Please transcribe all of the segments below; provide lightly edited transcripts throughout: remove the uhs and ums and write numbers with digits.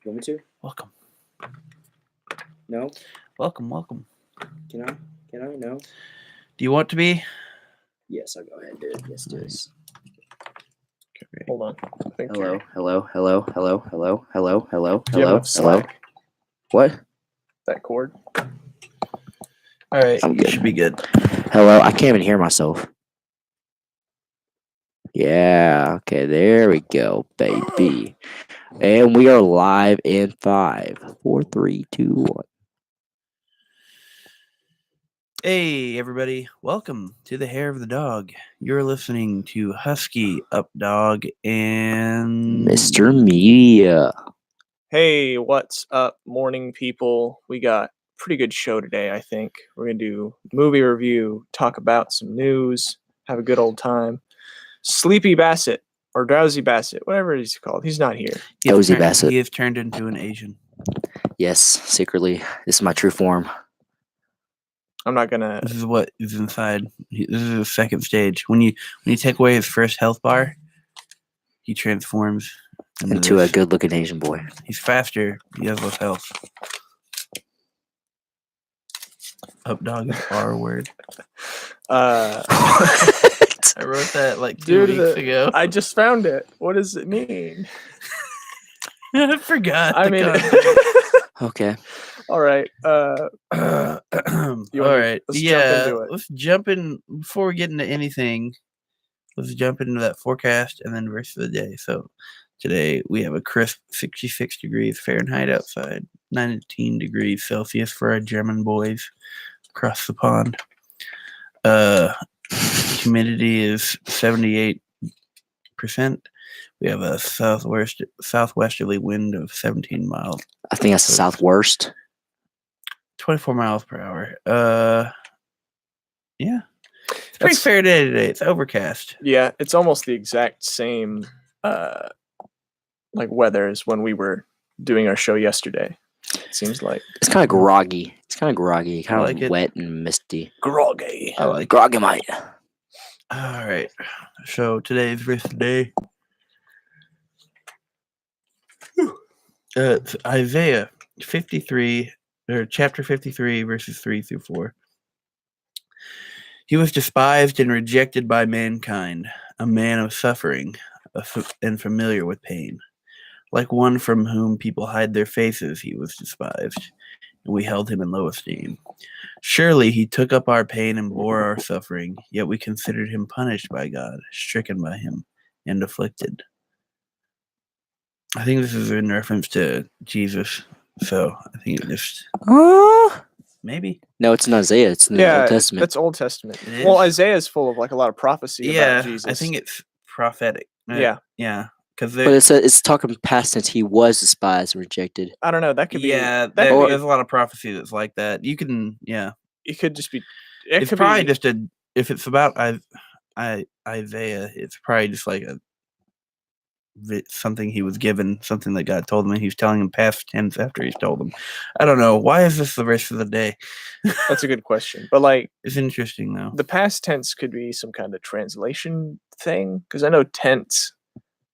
You want me to? Welcome. No? Welcome. Can I? No? Do you want to be? Yes, I'll go ahead and do it. Yes, it is. Okay. Hold on. I think Hello. you're- Do you have enough slack? What? That cord? All right. I'm You good. should be good. Hello. I can't even hear myself. Yeah. Okay. There we go, baby. And we are live in 5, 4, 3, 2, 1. Hey, everybody. Welcome to the Hair of the Dog. You're listening to Husky, Up Dog, and Mr. Media. Hey, what's up, morning people? We got a pretty good show today, I think. We're going to do movie review, talk about some news, have a good old time. Sleepy Bassett, or Drowsy Bassett, whatever he's called. He's not here. Dozy Bassett. He has turned into an Asian. Yes, secretly. This is my true form. I'm not going to... This is what is inside. This is the second stage. When you take away his first health bar, he transforms Into a this. good-looking Asian boy. He's faster. He has less health. Up dog is R word. I wrote that like 2 weeks ago. I just found it. What does it mean? I forgot. I mean... Okay. All right. All right. let's jump into it. Let's jump in before we get into anything. Let's jump into that forecast and then verse of the day. So today we have a crisp 66 degrees Fahrenheit outside, 19 degrees Celsius for our German boys across the pond. Humidity is 78%. We have a southwesterly wind of 17 miles. I think that's the southwest. 24 miles per hour. Yeah. It's pretty fair day today. It's overcast. Yeah, it's almost the exact same like weather as when we were doing our show yesterday. It seems like It's kind of groggy. Kind like of it. wet and misty. groggy. I like it. Groggy mate. All right. So today's verse of the day. It's Isaiah 53, or chapter 53, verses 3 through 4. He was despised and rejected by mankind, a man of suffering and familiar with pain. Like one from whom people hide their faces, he was despised, and we held him in low esteem. Surely he took up our pain and bore our suffering, yet we considered him punished by God, stricken by him, and afflicted. I think this is in reference to Jesus, so I think it just maybe. No, it's in Isaiah. It's in the Old Testament. That's Old Testament. It Well, is? Isaiah is full of like a lot of prophecy about Jesus. I think it's prophetic. Yeah. Because But it's talking past tense. He was despised and rejected. I don't know. That could be. There's a lot of prophecy that's like that. You can, It could just be. It's probably just if it's about Isaiah, it's probably just like something he was given, something that God told him, and he's telling him past tense after he's told him. I don't know. Why is this the rest of the day? That's a good question. But like, it's interesting though. The past tense could be some kind of translation thing, because I know tense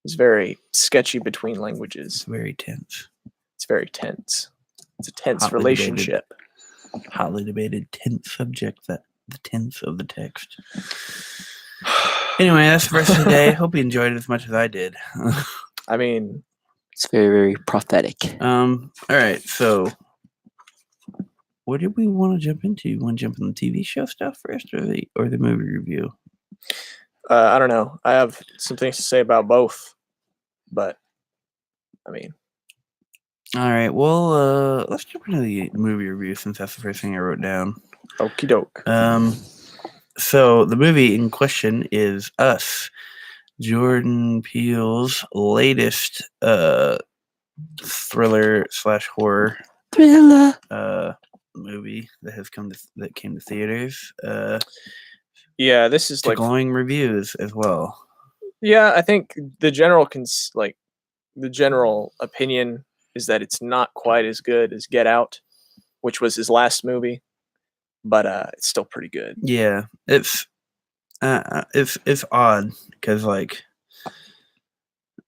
is very sketchy between languages. It's very tense. It's very tense. It's a tense Hotly relationship. Hotly debated tense subject, that the tense of the text. Anyway, that's the rest of the day. Hope you enjoyed it as much as I did. I mean, it's very, very prophetic. All right, so what did we want to jump into? You want to jump in the TV show stuff first, or the movie review? I don't know. I have some things to say about both, but I mean, all right. Well, let's jump into the movie review since that's the first thing I wrote down. Okie doke. So the movie in question is Us, Jordan Peele's latest thriller/horror movie that came to theaters. Yeah, this is like glowing reviews as well. Yeah, I think the general opinion is that it's not quite as good as Get Out, which was his last movie, but it's still pretty good. Yeah, it's odd because like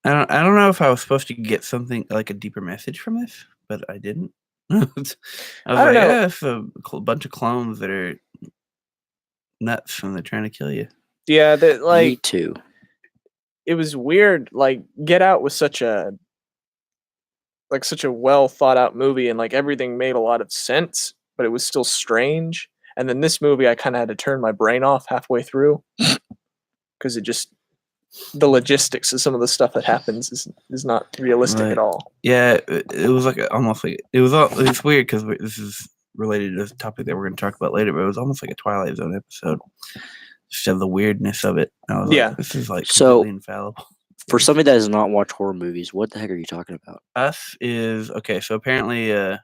I don't know if I was supposed to get something like a deeper message from this, but I didn't. I was don't like, know. yeah, it's a bunch of clones that are nuts and they're trying to kill you. Yeah, that Me like too. it was weird. Like Get Out was such a well thought out movie, and like everything made a lot of sense, but it was still strange. And then this movie, I kind of had to turn my brain off halfway through because it just the logistics of some of the stuff that happens is not realistic Right. at all. Yeah, it was like almost like it's weird because this is related to the topic that we're going to talk about later, but it was almost like a Twilight Zone episode. Just of the weirdness of it. I was Yeah. like, this is like So- completely infallible. For somebody that does not watch horror movies, what the heck are you talking about? Us is okay. So apparently, or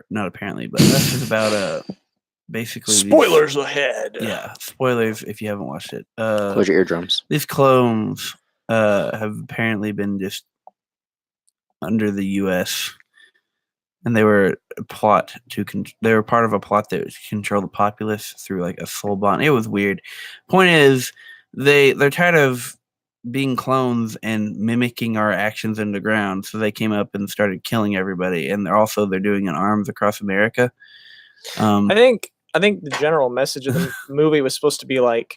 not apparently, but Us is about basically these- Spoilers ahead. yeah, spoilers if you haven't watched it. Close your eardrums. These clones have apparently been just under the U.S. and they were a plot to they were part of a plot that was to control the populace through like a soul bond. It was weird. Point is, they're tired of being clones and mimicking our actions underground, so they came up and started killing everybody. And they're doing an arms across America. I think the general message of the movie was supposed to be like,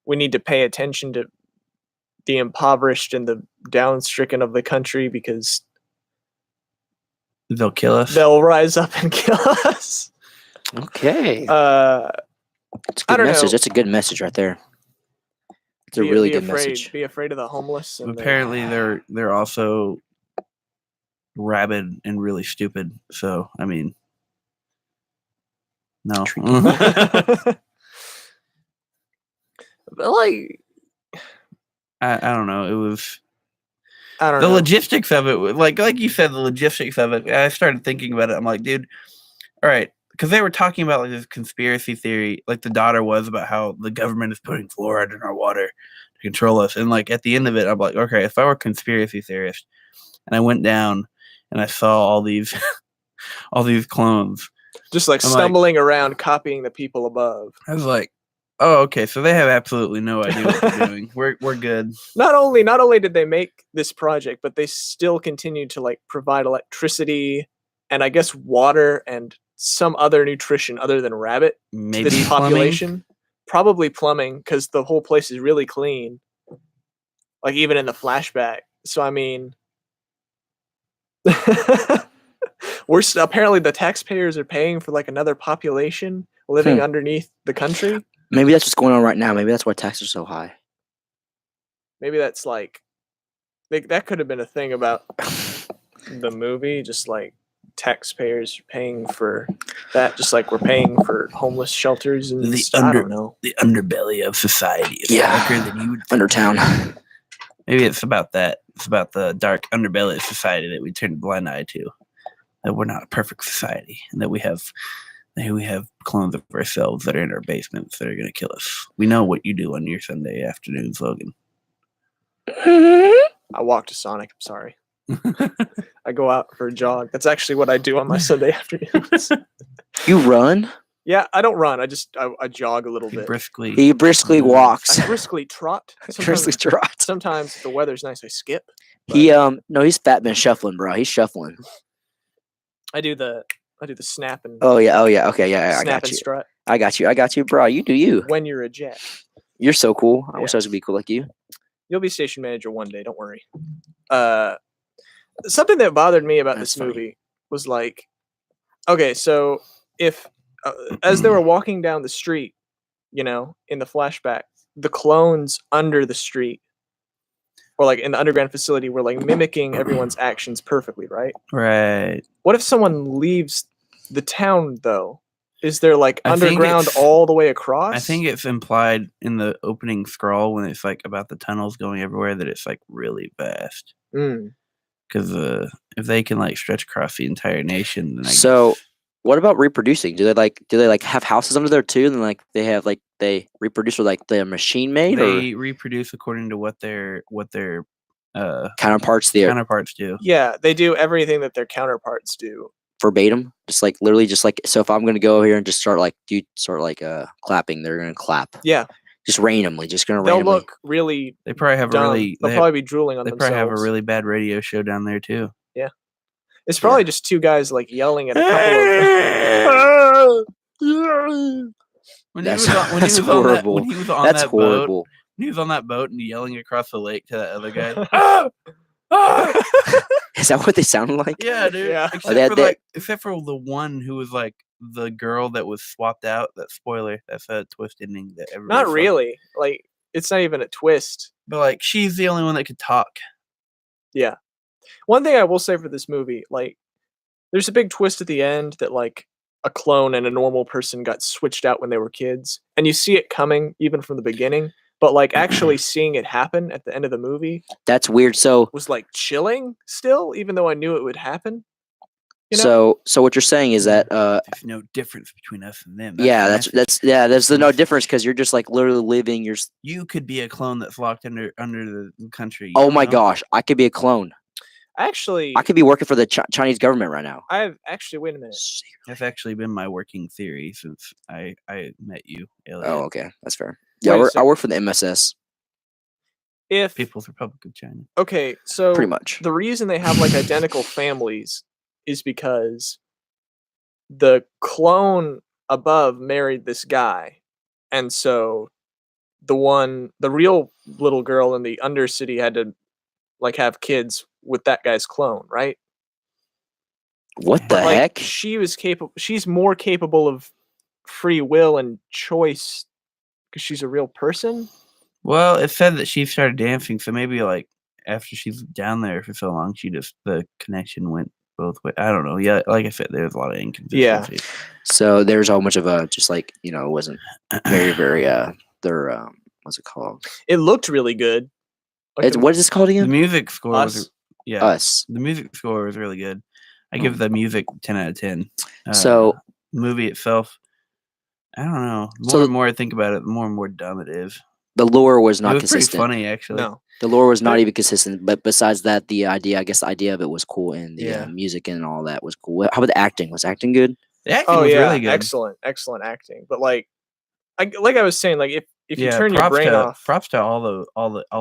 we need to pay attention to the impoverished and the down-stricken of the country because They'll kill us. they'll rise up and kill us. Okay. Uh, That's a I good don't message. know. That's a good message right there. It's a really good message. Be afraid of the homeless. And Apparently, they're also rabid and really stupid. So I mean, no. But like, I don't know. It was I don't the know. logistics of it. Like you said, the logistics of it. I started thinking about it. I'm like, dude, all right, because they were talking about like this conspiracy theory, like the daughter was about how the government is putting fluoride in our water to control us. And like at the end of it, I'm like, okay, if I were a conspiracy theorist and I went down and I saw all these all these clones, Just like I'm like- stumbling around, copying the people above. I was like, oh, okay, so they have absolutely no idea what they're doing. We're good. Not only did they make this project, but they still continued to like provide electricity and I guess water and some other nutrition other than rabbit to Maybe this plumbing. population. Probably plumbing because the whole place is really clean. Like even in the flashback. So I mean, apparently the taxpayers are paying for like another population living underneath the country. Maybe that's what's going on right now. Maybe that's why taxes are so high. Maybe that's like that could have been a thing about the movie, just like taxpayers paying for that, just like we're paying for homeless shelters and I don't know. The underbelly of society is Yeah. darker than you would Undertown. Maybe it's about that. It's about the dark underbelly of society that we turn a blind eye to. That we're not a perfect society, and that we have clones of ourselves that are in our basements that are going to kill us. We know what you do on your Sunday afternoons, Logan. I walk to Sonic. I'm sorry. I go out for a jog. That's actually what I do on my Sunday afternoons. You run? Yeah, I don't run. I jog a little He bit. briskly. He briskly walks. I briskly trot. Briskly trots. Sometimes if the weather's nice, I skip. He no, he's fat man shuffling, bro. He's shuffling. I do the snap and Oh yeah, okay, yeah, I snap got and you. strut I got you, bro. You do you. when you're a jet. You're so cool. I wish Yeah. I was gonna be cool like you. You'll be station manager one day. Don't worry. Something that bothered me about That's this funny. movie was like, okay, so if as they were walking down the street, you know, in the flashback, the clones under the street or like in the underground facility were like mimicking everyone's actions perfectly, right? Right. What if someone leaves the town though? Is there like I think underground it's- all the way across? I think it's implied in the opening scroll when it's like about the tunnels going everywhere that it's like really vast. Mm. Because if they can like stretch across the entire nation, then So, what about reproducing? Do they like have houses under there too? And then like they reproduce with like the machine made or they reproduce according to what their counterparts there counterparts do. Yeah, they do everything that their counterparts do. verbatim? Just like literally, just like so. If I'm gonna go here and just start like clapping, they're gonna clap. Yeah. Just randomly, just gonna they'll randomly. look really They probably have dumb. a really. They'll probably be drooling on They themselves. probably have a really bad radio show down there too. It's probably just two guys like yelling at a couple of. When That's- he was on, when that's he was on that, horrible. when he was on That's that boat, horrible. when he was on that boat and yelling across the lake to that other guy. Is that what they sounded like? Yeah, dude. Yeah. Except they- for they- except for the one who was like the girl that was swapped out. That spoiler. That's a twist ending that everybody. Not fucking- really. Like it's not even a twist. But like, she's the only one that could talk. One thing I will say for this movie, like, there's a big twist at the end that like a clone and a normal person got switched out when they were kids, and you see it coming even from the beginning. But like actually seeing it happen at the end of the movie That's weird. So, was like chilling still, even though I knew it would happen. You know? so what you're saying is that, There's no difference between us and them. yeah, the that's message. there's the no difference because you're just like literally living your. You could be a clone that's locked under the country. you Oh don't my know. gosh, I could be a clone. Actually, I could be working for the Chinese government right now. I've actually wait a minute. That's actually been my working theory since I met you, Elliot. Oh, okay, that's fair. Yeah, Wait a I work for the MSS, If People's Republic of China. okay, so pretty much. the reason they have like identical families is because the clone above married this guy, and so the real little girl in the Undercity had to like have kids with that guy's clone, right? What the Like heck? she's more capable of free will and choice because she's a real person. Well, it said that she started dancing, so maybe like after she's down there for so long, the connection went both ways. I don't know. Yeah, like I said, there's a lot of inconsistencies. So there's a much of a just like it wasn't very their what's it called? It looked really good. Like It's what is this called The again? music score Us. was Us. the music score was really good. I give the music 10 out of 10. So movie itself, I don't know. The So- more and more I think about it, the more and more dumb it is. the lore was not It was consistent. pretty funny actually. no. The lore was not But- even consistent. But besides that, the idea of it was cool, and the Yeah. music and all that was cool. How about the acting? Was acting good? The acting Oh was yeah, really good. excellent acting. But like I was saying, like if you turn your props brain to, off, Props to all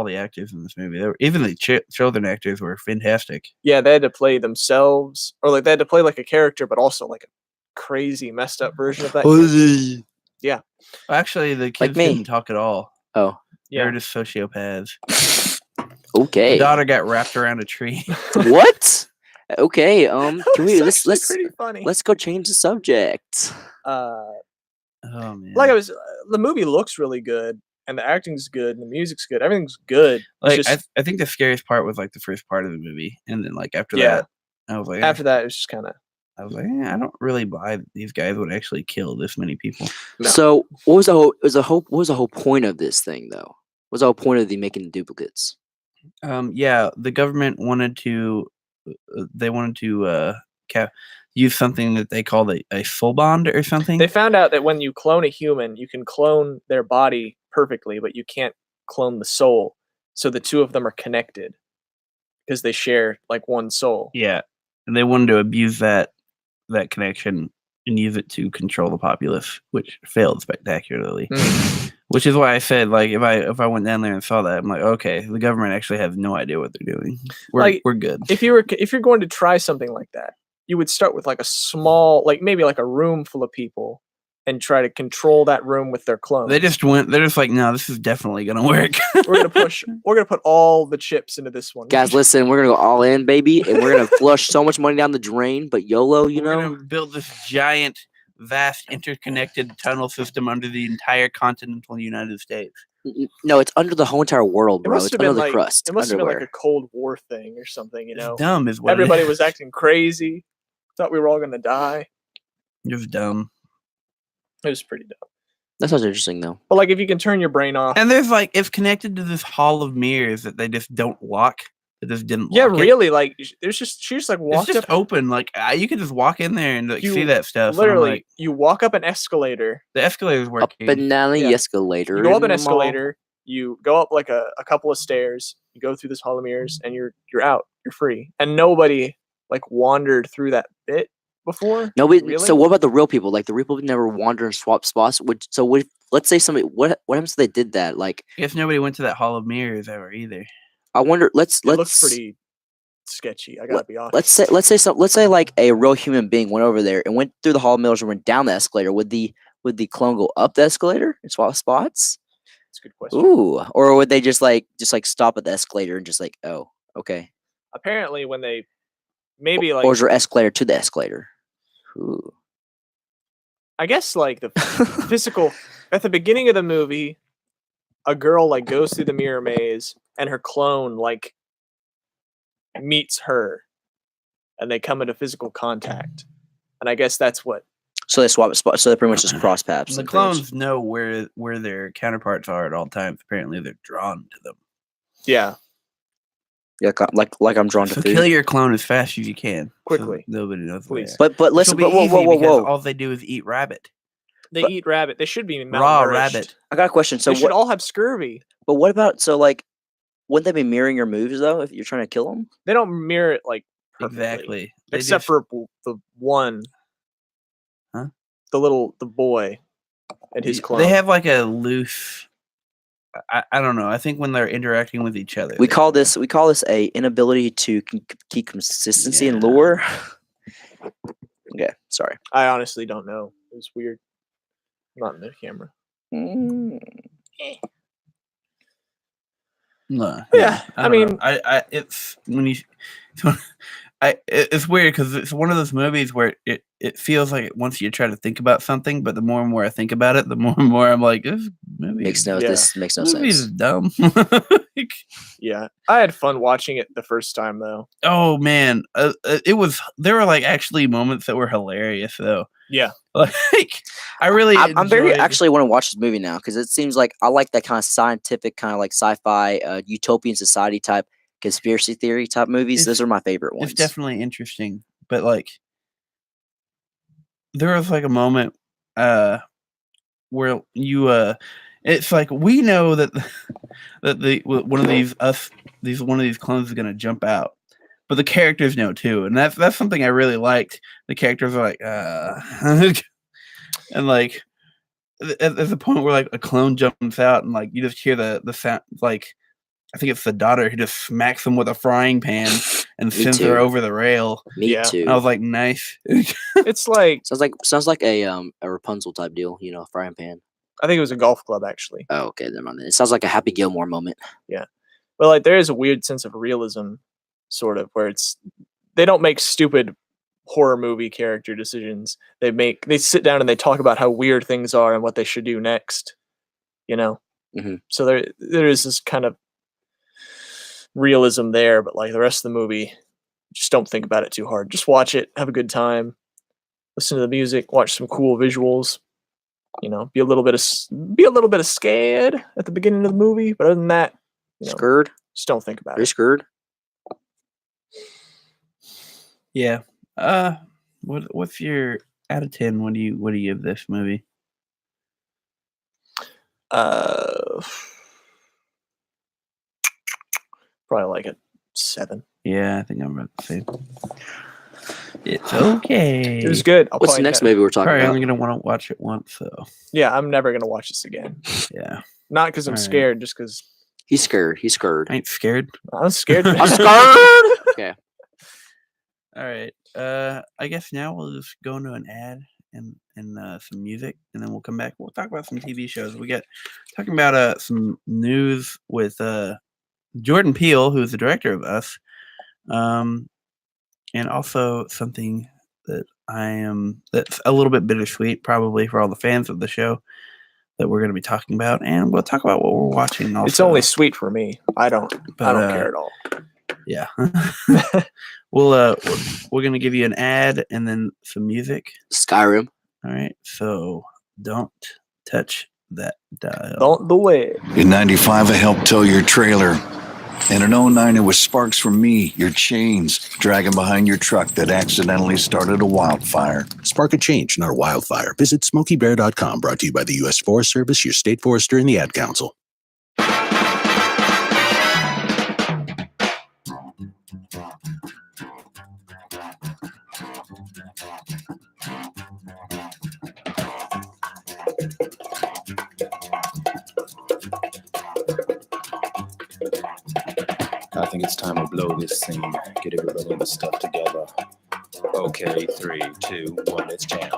the actors in this movie. They were, even the children actors were fantastic. yeah, they had to play themselves, or like they had to play like a character, but also like a crazy messed up version of that. character. Actually, the kids me. didn't talk at all. Oh, They Yeah, were just sociopaths. okay. The daughter got wrapped around a tree. What? Okay. That Can was we actually pretty funny. let's go change the subject. Oh man! Like the movie looks really good, and the acting's good, and the music's good. Everything's good. It's like just I think the scariest part was like the first part of the movie, and then like after Yeah. that, I was like, after that, it was just kind of I don't really buy that these guys would actually kill this many people. No. So what was the whole point of this thing though? What was the whole point of the making the duplicates? Yeah, the government wanted to, use something that they called a soul bond or something. they found out that when you clone a human, you can clone their body perfectly, but you can't clone the soul. So the two of them are connected because they share like one soul. Yeah, and they wanted to abuse that connection and use it to control the populace, which failed spectacularly. Mm. Which is why I said, like, if I went down there and saw that, I'm like, okay, the government actually has no idea what they're doing. Like, We're good. If you're going to try something like that, you would start with like a small, like maybe like a room full of people, and try to control that room with their clone. They're just like, no, this is definitely gonna work. We're gonna put all the chips into this one. Guys, listen, we're gonna go all in, baby, and we're gonna flush so much money down the drain. But YOLO, you We're know. gonna build this giant, vast, interconnected tunnel system under the entire continental United States. No, it's under the whole entire world, It bro. must It's have been under the like crust. it must have been like underwear. a Cold War thing or something. You It's know, dumb, is what it everybody is. was acting crazy. Thought we were all gonna die. It was dumb. It was pretty dumb. That sounds interesting, though. But like, if you can turn your brain off, And there's like, it's connected to this hall of mirrors that they just don't lock. That just didn't. yeah, lock it. really, like there's just she just like It's walked just up. open. Like you could just walk in there and like see You that stuff. and I'm Literally, like, you walk up an escalator. the escalators Up working. and down the Yeah. escalator. You go up in an the mall. escalator. You go up like a couple of stairs. You go through this hall of mirrors, and you're out. You're free. And nobody like wandered through that bit before. No, but Really? so what about the real people? Like the real people never wander and swap spots. So what let's say somebody. What happens if they did that? Like, I guess nobody went to that Hall of Mirrors ever either. I wonder. Let's It looks pretty sketchy. I gotta be honest. let's say like a real human being went over there and went through the hall of mirrors and went down the escalator. Would the clone go up the escalator and swap spots? That's a good question. Ooh, or would they just like stop at the escalator and just like, oh, okay, Apparently, when they maybe like or is there escalator to the escalator? Ooh. I guess like the physical at the beginning of the movie, a girl like goes through the mirror maze and her clone like meets her and they come into physical contact. And I guess that's what So they swap spots. So they pretty much just cross paths. The and things. clones know where their counterparts are at all times. Apparently, they're drawn to them. yeah, Yeah, like I'm drawn to So food. kill your clone as fast as you can. Quickly. So nobody knows where Please. they are. But listen, Which will but be whoa, easy whoa, because whoa. all they do is eat rabbit. they But- eat rabbit. They should be Raw malnourished. rabbit. I got a question. So They should what? all have scurvy. But what about like? Wouldn't they be mirroring your moves though if you're trying to kill them? They don't mirror it like perfectly. Exactly. They Except just- for the one. Huh? The boy and his clone. They have like a loose. I don't know. I think when they're interacting with each other, We they call kinda- this a inability to keep consistency and Yeah. lure. Okay, sorry. I honestly don't know. It was weird. Not in the camera. Mm. No. Yeah, I don't mean- know. I it's when you. It's weird because it's one of those movies where it feels like once you try to think about something, but the more and more I think about it, the more and more I'm like, this movie Makes is- no Yeah. this makes no this movie sense. is dumb. Like, Yeah. I had fun watching it the first time though. oh man, it was. There were like actually moments that were hilarious though. Yeah. Like I really, I'm very enjoyed- actually want to watch this movie now because it seems like I like that kind of scientific, kind of like sci-fi, utopian society type conspiracy theory type movies. Those It's- are my favorite ones. It's definitely interesting, but like there was like a moment where you it's like we know that that one of these clones is going to jump out, but the characters know too, and that's something I really liked. The characters are like and like there's a point where like a clone jumps out and like you just hear the sound, like I think it's the daughter who just smacks him with a frying pan and Me sends her too. over the rail. Me Yeah. too. I was like, nice. It's like Sounds like a Rapunzel type deal. You know, frying pan. I think it was a golf club actually. Oh, okay, never mind. It sounds like a Happy Gilmore moment. But like there is a weird sense of realism, sort of, where they don't make stupid horror movie character decisions. They sit down and they talk about how weird things are and what they should do next. You know? Mhm. So there is this kind of realism there, but like the rest of the movie, just don't think about it too hard. Just watch it, have a good time, listen to the music, watch some cool visuals. You know, be a little bit of scared at the beginning of the movie, but other than that, you know, Scared? just don't think about Are you it. scared? Yeah. What's your out of 10? What do you give this movie? Probably like a 7. Yeah, I think I'm about the same. It's okay. It was good. What's the next movie we're talking Probably about? only gonna want to watch it once, so Yeah, I'm never gonna watch this again. yeah. Not because I'm Alright. scared, just because He's scared. He's scared. I ain't scared. I'm scared. I'm scared. Okay. All right. I guess now we'll just go into an ad and some music, and then we'll come back. We'll talk about some TV shows. We got talking about some news with Jordan Peele, who is the director of Us, and also something that's a little bit bittersweet, probably for all the fans of the show, that we're going to be talking about, and we'll talk about what we're watching. Also. It's only sweet for me. I don't care at all. Yeah. We're gonna give you an ad and then some music. Skyrim. All right. So don't touch that dial. Don't do it. In 95, I helped tow your trailer. And in 09, it was sparks from me, your chains, dragging behind your truck that accidentally started a wildfire. Spark a change, not a wildfire. Visit SmokeyBear.com, brought to you by the U.S. Forest Service, your state forester, and the Ad Council. think it's time to blow this scene. Get everybody in the stuff together. Okay, 3, 2, 1, let's jam.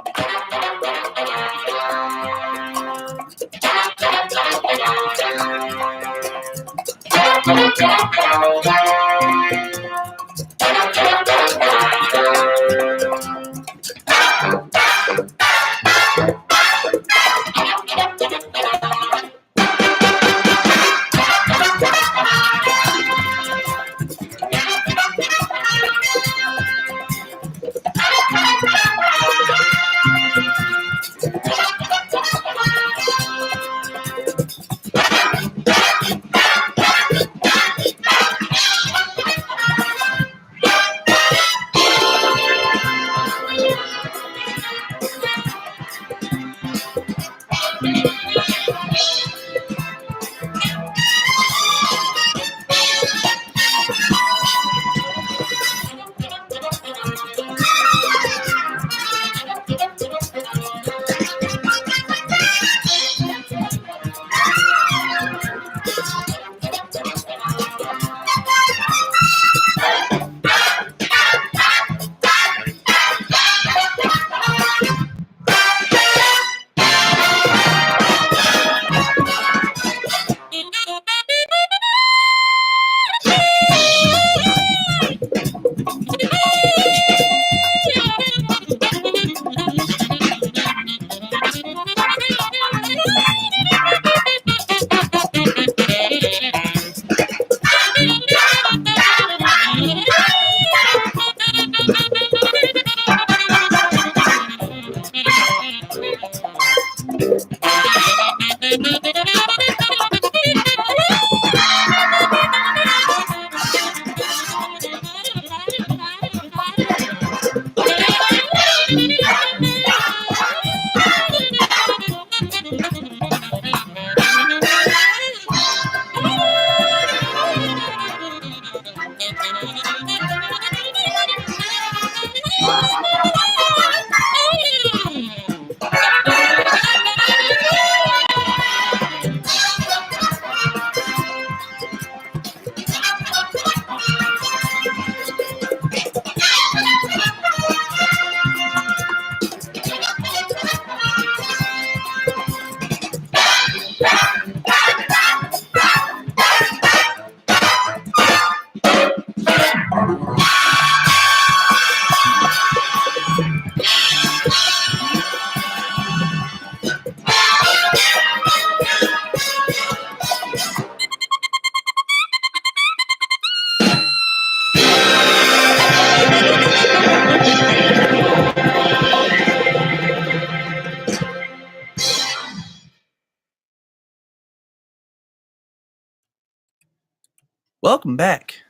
Welcome back.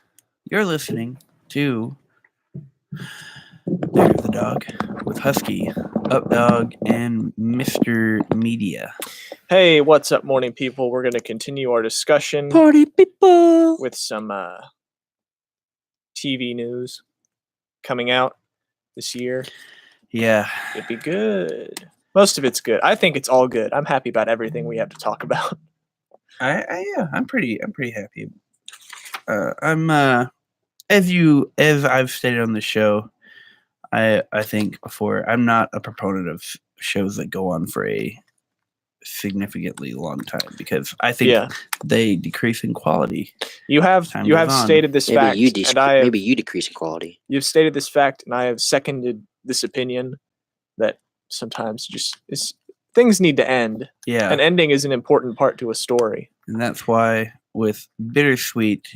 You're listening to There the Dog with Husky, Updog, and Mr. Media. Hey, what's up, morning people? We're going to continue our discussion Party people. with some TV news coming out this year. Yeah. It'd be good. Most of it's good. I think it's all good. I'm happy about everything we have to talk about. I'm pretty happy. As I've stated on the show, I think before, I'm not a proponent of shows that go on for a significantly long time because I think they decrease in quality. You have stated this fact, Maybe you decrease in quality. You've stated this fact, and I have seconded this opinion that sometimes things need to end. Yeah, an ending is an important part to a story, and that's why with Bittersweet.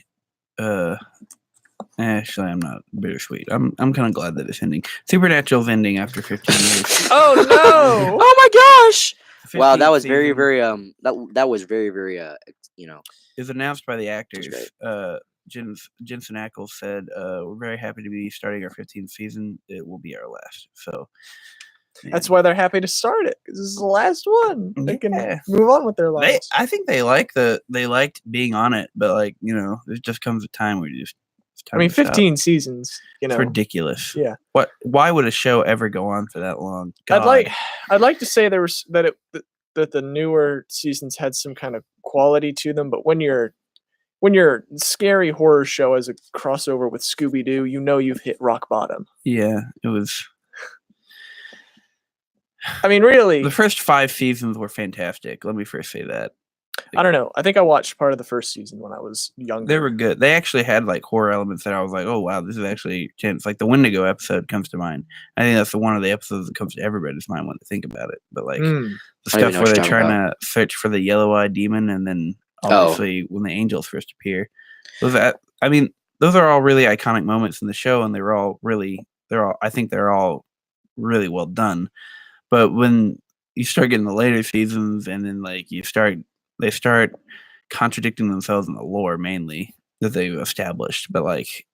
Actually, I'm not bittersweet. I'm kind of glad that it's ending. Supernatural's ending after 15 years. Oh no! Oh my gosh! Wow, that 15th was very, season very that was very, very is announced by the actors. great. Jensen Ackles said, "We're very happy to be starting our 15th season. It will be our last." So that's why they're happy to start it because this is the last one. They can move on with their lives. I think they liked being on it, but there just comes a time where you just. I mean, 15 seasons. It's ridiculous. Yeah. Why would a show ever go on for that long? God. I'd like to say that the newer seasons had some kind of quality to them, but when you're when your scary horror show has a crossover with Scooby Doo, you know you've hit rock bottom. Yeah, it was. I mean, really, The first 5 seasons were fantastic. Let me first say that. I don't know. I think I watched part of the first season when I was younger. They were good. They actually had like horror elements that I was like, oh wow, this is actually tense. Like the Wendigo episode comes to mind. I think that's one of the episodes that comes to everybody's mind when they think about it. But like Mm. the I don't even stuff know where what they're you're talking trying to search for the yellow-eyed demon, and then obviously when the angels first appear, I mean, those are all really iconic moments in the show, and I think they're all really well done. But when you start getting the later seasons, and then like they start contradicting themselves in the lore mainly that they've established. But like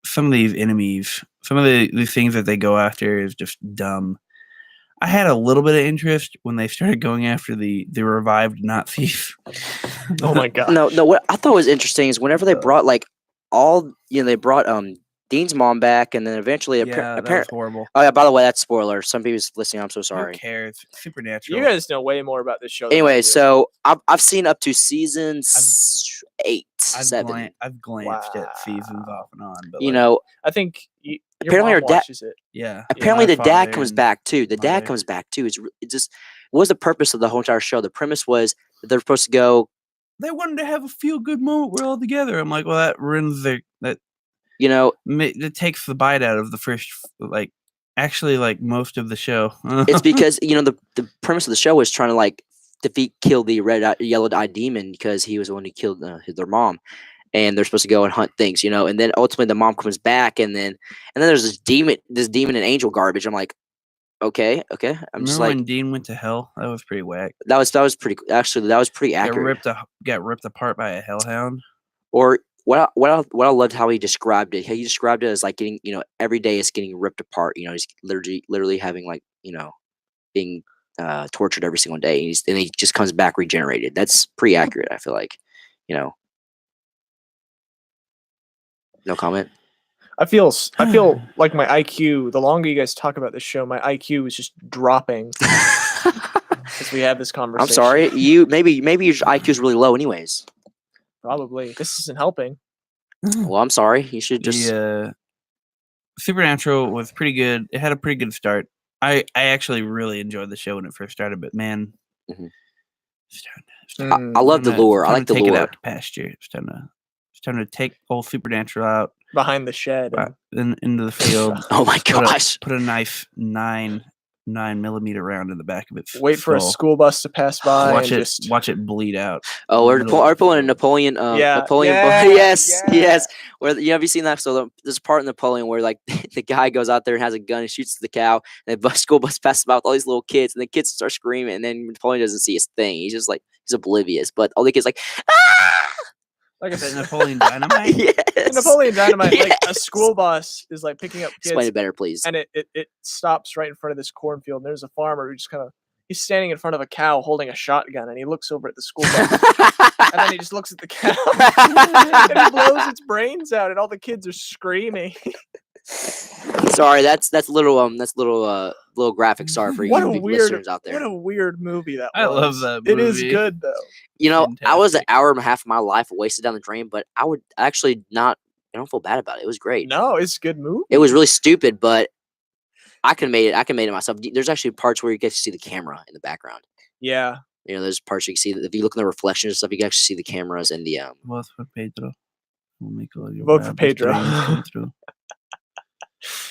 some of these enemies, some of these things that they go after is just dumb. I had a little bit of interest when they started going after the revived Nazis. Oh my god. No. What I thought was interesting is whenever they brought like they brought Dean's mom back, and then eventually Yeah, that was apparently. horrible. Oh yeah, by the way, that's spoiler. Some people's listening. I'm so Who sorry. cares? Supernatural. You guys know way more about this show. than I Anyway, do. so I've seen up to season 8, I've 7. I've glanced at seasons off and on, but You like, know, I think your Apparently mom her dad- watches it. yeah. apparently my the dad father comes and back too. The dad mother. comes back too. It just what was the purpose of the whole entire show? The premise was that they're supposed to go. They wanted to have a feel good moment. We're all together. I'm like, well, that ruins that takes the bite out of the first like most of the show. It's because the premise of the show was trying to like kill the yellow-eyed demon because he was the one who killed their mom, and they're supposed to go and hunt things, and then ultimately the mom comes back, and then there's this demon and angel garbage. I'm like, okay, I'm just Remember like when Dean went to hell? That was pretty whack. that was pretty actually that was pretty accurate. Got ripped apart by a hellhound. Or what I loved how he described it. He described it as like getting, every day it's getting ripped apart. He's literally having like, being tortured every single day. And he just comes back regenerated. That's pretty accurate. I feel like, no comment. I feel like my IQ. The longer you guys talk about this show, my IQ is just dropping as we have this conversation. I'm sorry. Maybe your IQ is really low, anyways. Probably this isn't helping. Well, I'm sorry. You should just. The Supernatural was pretty good. It had a pretty good start. I actually really enjoyed the show when it first started, but man, Mhm. it's time I love the lure. I time like to the take it lure. out to pasture. It's time to take old Supernatural out Behind the shed. into the field. Oh my Put a- gosh. Put a nice 9mm round in the back of its Wait for a skull. school bus to pass by Watch and it. just Watch it bleed out. Oh, in the middle of we're the pulling a field. Napoleon. Yeah, Napoleon. yeah, Yes. yeah. Where have you seen that? So there's a part in Napoleon where like the guy goes out there and has a gun and shoots the cow, and the school bus passes by with all these little kids, and the kids start screaming, and then Napoleon doesn't see his thing. He's just like he's oblivious, but all the kids like, ah! like I Is that said, Napoleon Dynamite? Yes. Napoleon Dynamite. Like a Yes. school bus is like picking up Explain kids, it better, please. and it stops right in front of this cornfield. And there's a farmer who just he's standing in front of a cow holding a shotgun, and he looks over at the school bus, and then he just looks at the cow, and he blows its brains out, and all the kids are screaming. Sorry, that's little graphic. Sorry for What you a big weird, listeners out there. what a weird movie that I was. love that It is movie. good though. I was an Fantastic. hour and a half of my life wasted down the drain, but I would actually not. I don't feel bad about it. It was great. No, it's a good movie. It was really stupid, but I can made it myself. There's actually parts where you get to see the camera in the background. Yeah. There's parts you can see that if you look in the reflections and stuff, you can actually see the cameras and the Vote for Pedro. We'll make all your Vote for wildest Pedro. dreams come true.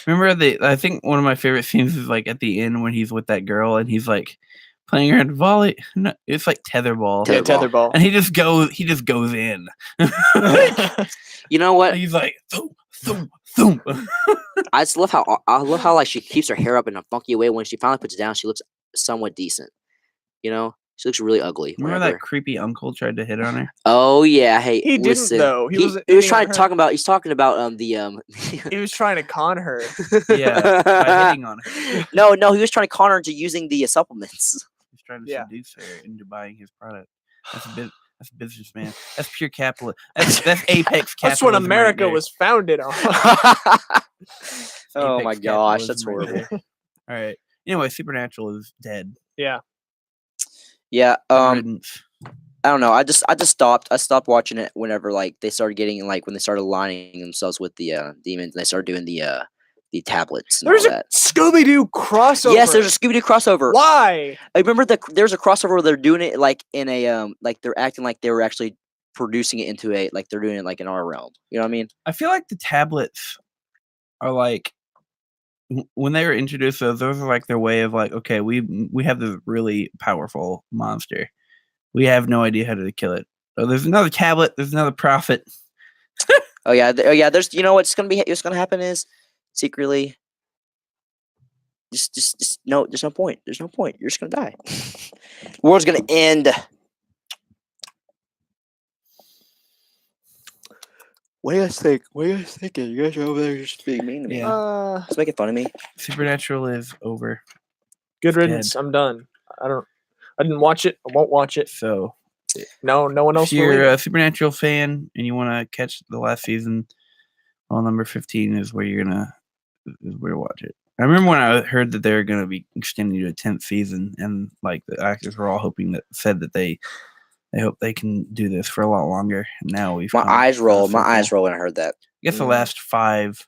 Remember I think one of my favorite scenes is like at the end when he's with that girl and he's like playing her at volley. No, it's like tetherball. Tether- Yeah, tetherball. And he just goes in. You know what? He's like thump, thump, thump. I just love how like she keeps her hair up in a funky way. When she finally puts it down, she looks somewhat decent. She looks really ugly. Remember whenever- that creepy uncle tried to hit her on her? Oh yeah, hey, He didn't, listen. though. He wasn't He was hitting trying on to her. talk about. He's talking about the He was trying to con her. Yeah, by hitting on her. No, he was trying to con her into using the supplements. He's trying to Yeah. seduce her into buying his product. That's a businessman. That's pure capital. That's apex capitalism. That's what right America there. was founded on. Oh Apex my gosh, that's capitalism right horrible. there. All right. Anyway, Supernatural is dead. Yeah. Yeah. Riddance. I don't know. I just stopped. I stopped watching it whenever like they started getting like when they started aligning themselves with the demons and they started doing the tablets and There's all a that. Scooby Doo crossover. Yes, there's a Scooby Doo crossover. Why? I remember there's a crossover where they're doing it like in a like they're acting like they were actually producing it into a like they're doing it like in our realm. You know what I mean? I feel like the tablets are like when they were introduced, those are like their way of like, okay, we have this really powerful monster. We have no idea how to kill it. Oh, there's another tablet. There's another prophet. Oh yeah, there's you know what's gonna happen is secretly. Just no. There's no point. There's no point. You're just gonna die. The world's gonna end. What do you guys think? What are you guys thinking? You guys are over there just being mean to me. Yeah. Just making fun of me. Supernatural is over. Good riddance. I'm done. I didn't watch it. I won't watch it. So No one else if will. you're either. a Supernatural fan and you want to catch the last season, well, number 15 is where you're gonna watch it. I remember when I heard that they were gonna be extending to a 10th season, and like the actors were all said that they hope they can do this for a lot longer. And now we've My come eyes full rolled. My circle. eyes rolled when I heard that. I guess the last five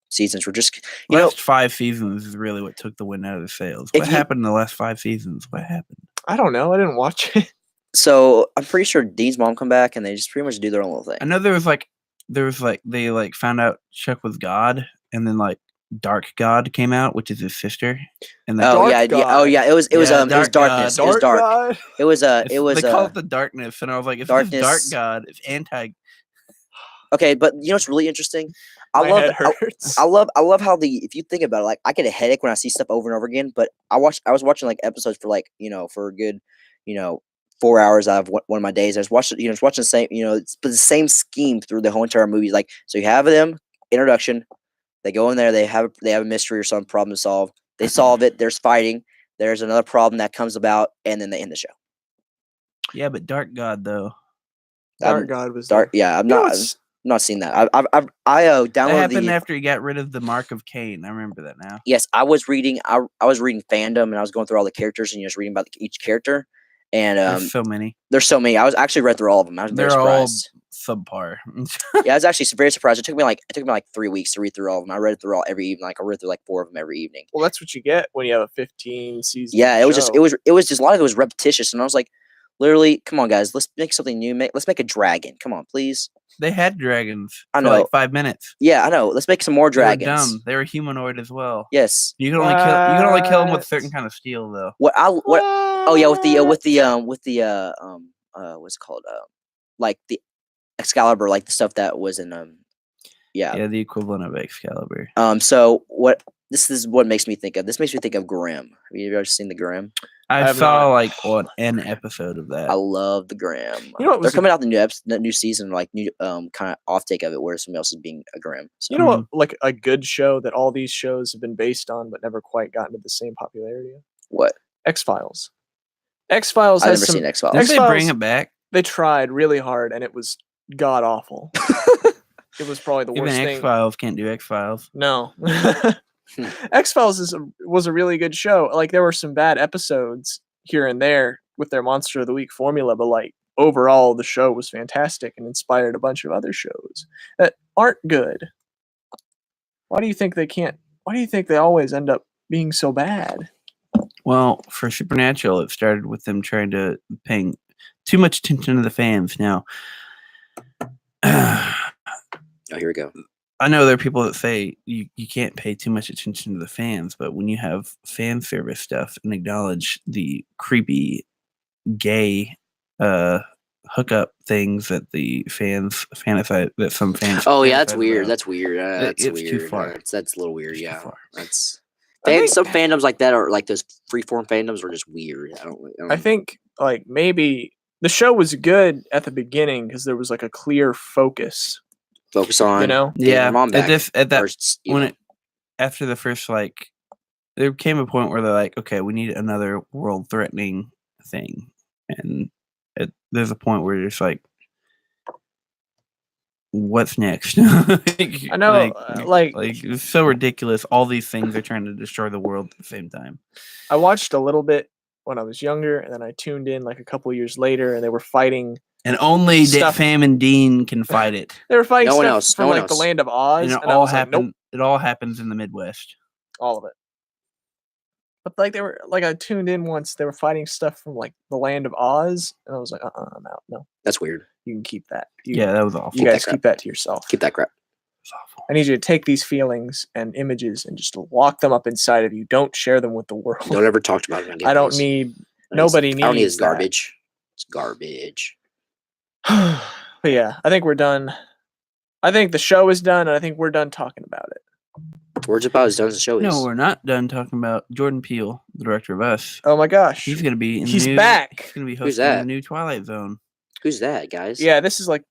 Seasons were just you know. 5 seasons is really what took the wind out of the sails. If What you- happened in the last 5 seasons? What happened? I don't know. I didn't watch it. So I'm pretty sure Dean's mom come back and they just pretty much do their own little thing. I know there was like they like found out Chuck was God, and then like Dark God came out, which is his sister. And then Oh Dark yeah, yeah, oh God. yeah. It was Yeah, darkness. Dark God. It was dark. God. It was they call it the darkness, and I was like, if it's Dark Darkness. God, it's anti. Okay, but you know what's really interesting? My head hurts. I love how if you think about it, like I get a headache when I see stuff over and over again. But I was watching like episodes for like for a good 4 hours out of one of my days. I was watching just watching the same it's the same scheme through the whole entire movie. Like so you have them introduction, they go in there, they have a mystery or some problem to solve. They solve it. There's fighting. There's another problem that comes about, and then they end the show. Yeah, but Dark God though. Dark God was Dark. Yeah, I'm You know not. what's- I'm not seeing that. I That downloaded happened the. after he got rid of the Mark of Cain. I remember that now. Yes, I was reading. I was reading fandom, and I was going through all the characters and just reading about each character. And There's so many. there's so many. I was actually read through all of them. I was very They're all surprised. subpar. Yeah, I was actually very surprised. It took me like 3 weeks to read through all of them. I read it through all every evening. Like I read through like 4 of them every evening. Well, that's what you get when you have a 15 season. Yeah, it was just show. it was just a lot of it was repetitious, and I was like, literally, come on, guys, let's make something new. Let's make a dragon. Come on, please. They had dragons I for like know. 5 minutes. Yeah, I know. Let's make some more They were dragons. dumb. They were humanoid as well. Yes. You can only kill them with What? certain kind of steel though. What? Oh yeah, with the what's it called? Like the Excalibur, like the stuff that was in yeah. Yeah, the equivalent of Excalibur. So what? This is what makes me think of. This makes me think of Grimm. Have you ever seen the Grimm? I have saw not. like an episode of that. I love the Grimm. You know what They're was a- coming out the new season, like new kind of off take of it, where somebody else is being a Grimm. So, You know what? Like a good show that all these shows have been based on, but never quite gotten to the same popularity. what? X-Files. X-Files I've has never some. seen X Files. Didn't they X-Files- bring it back? They tried really hard, and it was god awful. It was probably the Even worst X thing. Files can't do X Files. No. X-Files was a really good show. Like there were some bad episodes here and there with their Monster of the Week formula, but like overall the show was fantastic and inspired a bunch of other shows that aren't good. Why do you think they always end up being so bad? Well, for Supernatural, it started with them trying to paying too much attention to the fans. Now, I Oh, here we go. know there are people that say you can't pay too much attention to the fans, but when you have fan service stuff and acknowledge the creepy gay hookup things that the fans fantasize, that some fans Oh yeah, that's fantasize weird. about, That's weird. That's it's too weird. far. That's a little weird. it's too Yeah, far. that's. I think- Some fandoms like that are like those freeform fandoms are just weird. I think like maybe the show was good at the beginning because there was like a clear focus. focus on You know? getting Yeah, your mom back. at that first, when it after the first like there came a point where they're like, okay, we need another world threatening thing, and there's a point where you're just like, what's next? I know, like it's so ridiculous. All these things are trying to destroy the world at the same time. I watched a little bit when I was younger, and then I tuned in like a couple years later, and they were fighting. And only Stuff. Sam and Dean can fight it. They were fighting No one stuff else, from no one like the else. land of Oz, And it and I all was like, happen. nope, It all happens in the Midwest. all of it. But like they were like I tuned in once. They were fighting stuff from like the land of Oz, and I was like, I'm out. No, That's weird. you can keep that. You, Yeah, that was awful. you that guys crap. keep that to yourself. Keep that crap. It was awful. I need you to take these feelings and images and just lock them up inside of you. Don't share them with the world. Don't ever talk about it again. I don't please. need. It's- Nobody I don't need needs this that. garbage. It's garbage. But yeah, I think we're done. I think the show is done, and I think we're done talking about it. We're just about as done as the show is. No, we're not done talking about Jordan Peele, the director of Us. Oh my gosh, He's going to be in He's the new, back. He's going to be Who's hosting the that? new Twilight Zone. Who's that, guys? yeah, this is like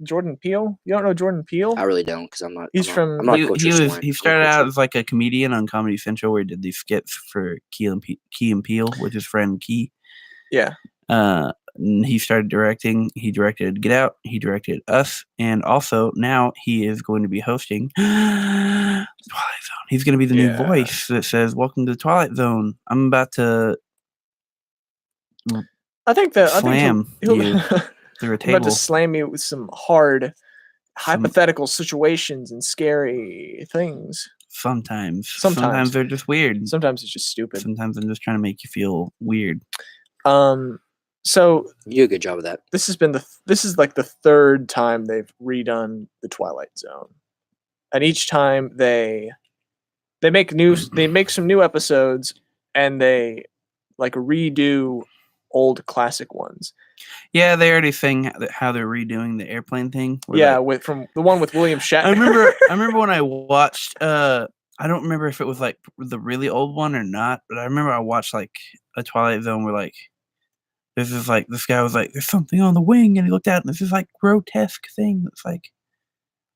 Jordan Peele. You don't know Jordan Peele? I really don't because I'm not. He's I'm from- Not, I'm not He, culture he swine. he I'm started culture. out as like a comedian on Comedy Central where he did these skits for Key and Peele with his friend Key. Yeah. And he started directing. He directed Get Out. He directed Us, and also now he is going to be hosting Twilight Zone. He's going to be the new Yeah. voice that says, "Welcome to the Twilight Zone." I'm about to I think that Slam he'll, you through a I'm about table. to slam you with some hard, hypothetical situations and scary things. Sometimes Sometimes. they're just weird. Sometimes it's just stupid. Sometimes I'm just trying to make you feel weird. So You do a good job of that. this has been this is like the third time they've redone the Twilight Zone, and each time they make some new episodes, and they like redo old classic ones. Yeah, they already saying how they're redoing the airplane thing. where, Yeah, like, from the one with William Shatner. I remember when I watched I don't remember if it was like the really old one or not, but I remember I watched like a Twilight Zone where like this guy was like, "There's something on the wing," and he looked out and there's this like grotesque thing that's like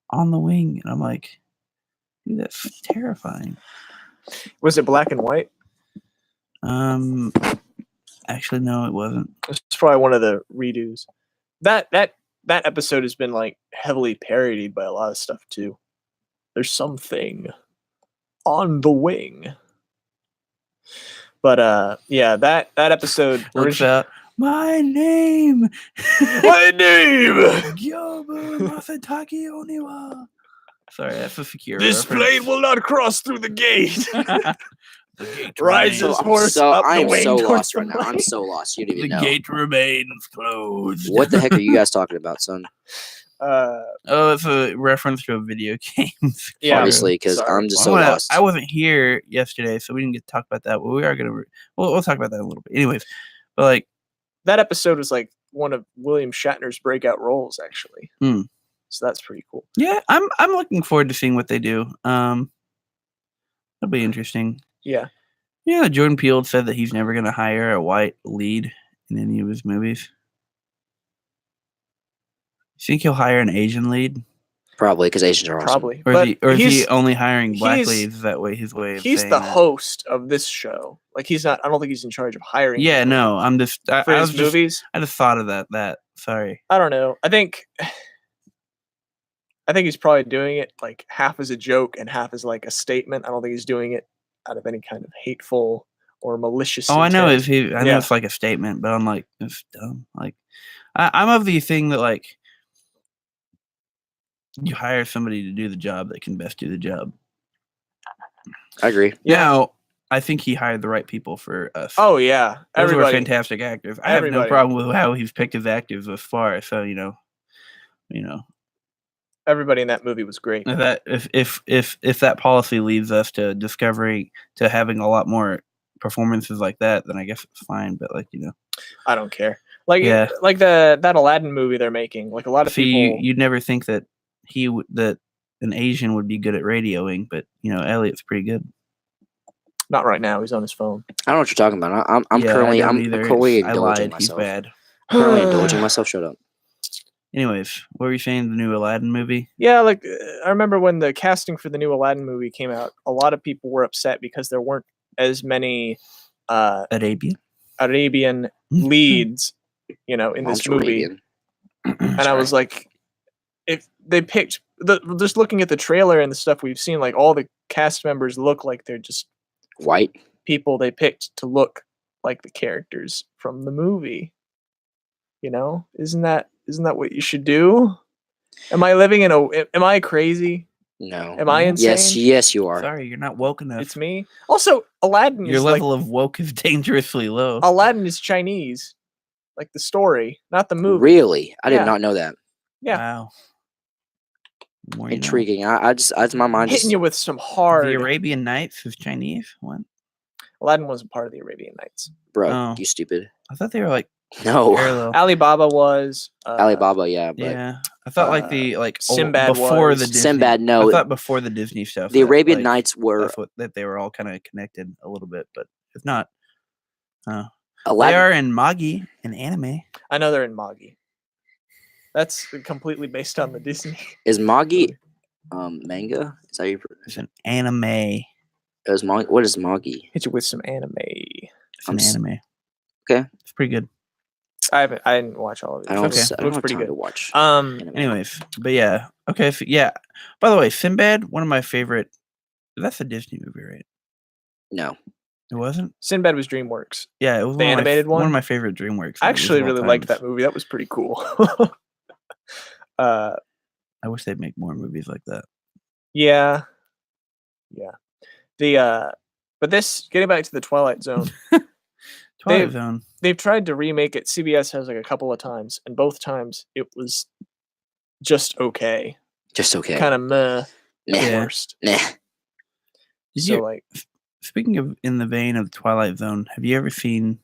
on the wing, and I'm like, dude, that's terrifying. Was it black and white? Actually no, it wasn't. It's probably one of the redos. That episode has been like heavily parodied by a lot of stuff too. There's something on the wing. But yeah, that episode Looks out. My name. My name. Gyobu Masataki Oniwa. Sorry, that's a secure. This plane will not cross through the gate. The gate Rises remains- I'm horse so, up the I am wing so towards lost the right now. I'm light. so lost. You don't The even know. gate remains closed. What the heck are you guys talking about, son? Oh, it's a reference to a video game. Yeah, Obviously, because sorry. I'm just so Well, lost. I wasn't here yesterday, so we didn't get to talk about that. But we are gonna. We'll talk about that in a little bit. Anyways, but like, that episode was like one of William Shatner's breakout roles, actually. Hmm. So that's pretty cool. yeah, I'm looking forward to seeing what they do. That'll be interesting. Yeah. Yeah, Jordan Peele said that he's never gonna hire a white lead in any of his movies. You think he'll hire an Asian lead, Probably because Asians are awesome. Probably. or But is he he's- only hiring black he's- leads? That way, his way of He's saying the that. host of this show. Like he's not. I don't think he's in charge of hiring. Yeah, people no, I'm just. I for was his just. movies. I just thought of that. Sorry. I don't know. I think he's probably doing it like half as a joke and half as like a statement. I don't think he's doing it out of any kind of hateful or malicious. Oh, I know intent. I know Yeah. it's like a statement, but I'm like, it's dumb. Like, I'm of the thing that like you hire somebody to do the job that can best do the job. I agree. Yeah. Now, I think he hired the right people for Us. Oh yeah, those were everybody. fantastic actors. I have no Everybody. problem with how he's picked his actors thus far. So you know, Everybody in that movie was great. if that if that policy leads us to having a lot more performances like that, then I guess it's fine. But like I don't care. Like Yeah. like that Aladdin movie they're making. Like a lot of see, people. you'd never think that that an Asian would be good at radioing, but Elliot's pretty good. Not right now. He's on his phone. I don't know what you're talking about. I'm Yeah, I currently don't I'm either. currently I indulging lied. He's myself. bad. Currently indulging myself. Shut up. Anyways, what were you saying? The new Aladdin movie? Yeah, like I remember when the casting for the new Aladdin movie came out, a lot of people were upset because there weren't as many Arabian. Arabian leads, in this Mom's movie. Arabian. And I was like, if they picked just looking at the trailer and the stuff we've seen, like all the cast members look like they're just White. people they picked to look like the characters from the movie. You know, isn't that what you should do? Am I living in a? Am I crazy? No. Am I insane? Yes, you are. Sorry, you're not woke enough. It's me. Also, Aladdin Your is level of woke is dangerously low. like Aladdin is Chinese, like the story, not the movie. Really? I Yeah. did not know that. Yeah. Wow. The more you know. Intriguing. I my mind Hitting just you with some hard. The Arabian Nights is Chinese. What? Aladdin wasn't part of the Arabian Nights. bro, Oh. you stupid. I thought they were like No. parallel. Alibaba was. Alibaba, yeah, but Yeah, I thought like the Sinbad before was. the Disney. Sinbad, no. I thought before the Disney stuff. The that, Arabian like, Nights were that's what that they were all kind of connected a little bit, but if not, they Aladdin. are in Magi, an anime. I know they're in Magi. That's completely based on the Disney. Is Magi manga? Is that your It's an anime. is Magi? What is Magi? Hit you with some anime. It's I'm an s- anime. Okay. It's pretty good. I didn't watch all of it. I don't, Okay. I It don't looks have pretty time to good. watch. anime. Anyways, but yeah. Okay, so yeah. By the way, Sinbad, one of my favorite. That's a Disney movie, right? No. It wasn't. Sinbad was DreamWorks. Yeah, it was The one animated of my, one one? of my favorite DreamWorks. I movies actually of all really liked times. that movie. That was pretty cool. I wish they'd make more movies like that. Yeah. The but this getting back to the Twilight Zone, Twilight They've- Zone. they've tried to remake it. CBS has like a couple of times, and both times it was just okay, Just okay. kind of meh, Nah. at Yeah. worst. Nah. Did So you, like, speaking of in the vein of Twilight Zone, have you ever seen?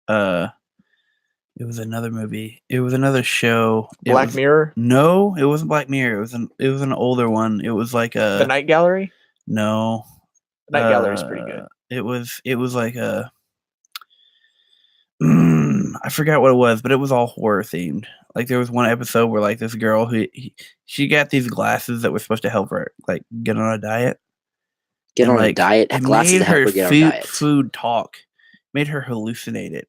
It was another movie. It was another show. It Black was- Mirror, No, it wasn't Black Mirror. It was an older one. It was like a The Night Gallery. no. The Night Gallery is pretty good. It was like a I forgot what it was, but it was all horror themed. Like there was one episode where like this girl she got these glasses that were supposed to help her like get on a diet. Get and, on a like, diet. It Glasses made to help her her get on a diet. food talk, made her hallucinate it.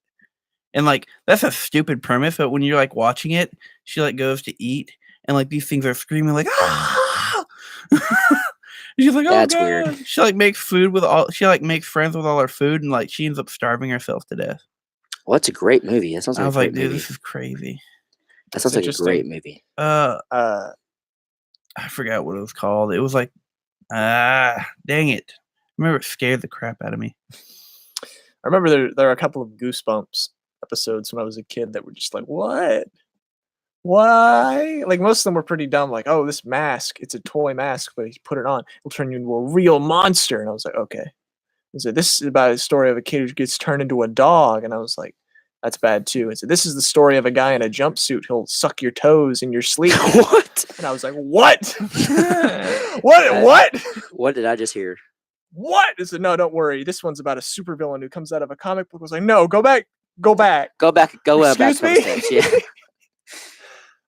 And like that's a stupid premise, but when you're like watching it, she like goes to eat, and like these things are screaming like ah. She's like, oh That's god. weird. She like makes food with all. She like makes friends with all her food, and like she ends up starving herself to death. Well, that's a great movie. That sounds like I a was great like, dude, movie. this is crazy. That sounds like a interesting. great movie. I forgot what it was called. It was like, dang it. I remember it scared the crap out of me. I remember there are a couple of Goosebumps episodes when I was a kid that were just like, what? Why? Like most of them were pretty dumb. Like, oh, this mask, it's a toy mask, but if you put it on, it'll turn you into a real monster. And I was like, okay. And so this is about a story of a kid who gets turned into a dog. And I was like, that's bad too. And so this is the story of a guy in a jumpsuit. He'll suck your toes in your sleep. What? And I was like, what? What? What did I just hear? What? I said, no, don't worry. This one's about a supervillain who comes out of a comic book. I was like, no, go back. Go back. Go back. Go back. Excuse couple me? steps. Yeah.